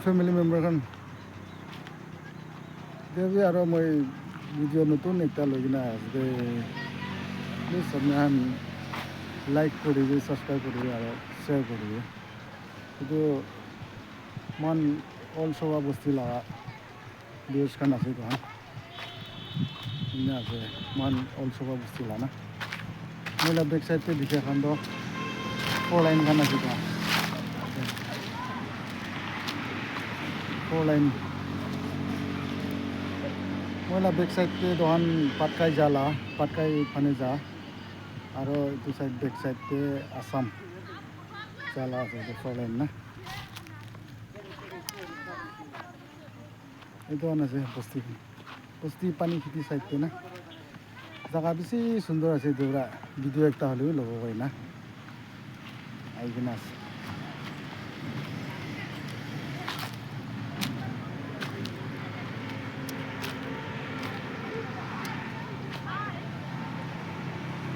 family member খান দেবি আর মই video নতুন একটা লৈ কিনে আজকে প্লিজ আপনার লাইক করবি সাবস্ক্রাইব করবি আর শেয়ার করবি কিন্তু মন অল সবা বস্তি লাগা ভিউজ খান আছে তখন আছে মন অল সবা বস্তি লানা মহিলা বেক সাইডে দিকে খান তো ফোর লাইন খান আছে তখন ফোর লাইন মহিলা বেক সাইডে তখন পাটকাই জালা পাটকাই ফানে যা আর এইটো সাইড বেক সাইডে আসাম জালা আছে ফোর লাইন না এইটো আছে বস্তি পানী খেতি সাইডে না জায়গা বেশি সুন্দর আছে দেউরা ভিডিও একটা হলেও ল'ব পাৰি না আহি কিনে আছে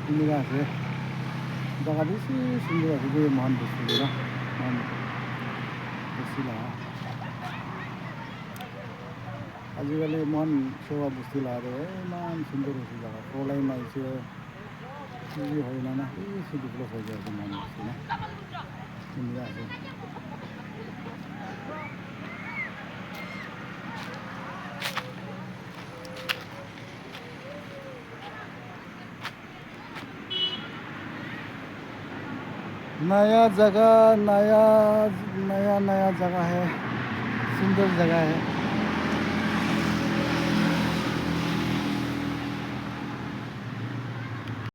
এনেকুৱা আছে জায়গা বেশি সুন্দর আছে যে মহান বস্তুগুলো মহান বেশি লাগা আজিকালি মহান সবা বস্তু লাগা ইমান সুন্দর হৈছে জায়গা ফলাইন আহিছে কি হয় না বেশি ডেভেলপ হৈ যায় আছে মহান বস্তু না এনেকুৱা আছে नया जगह नया नया नया जगह है सुंदर जगह है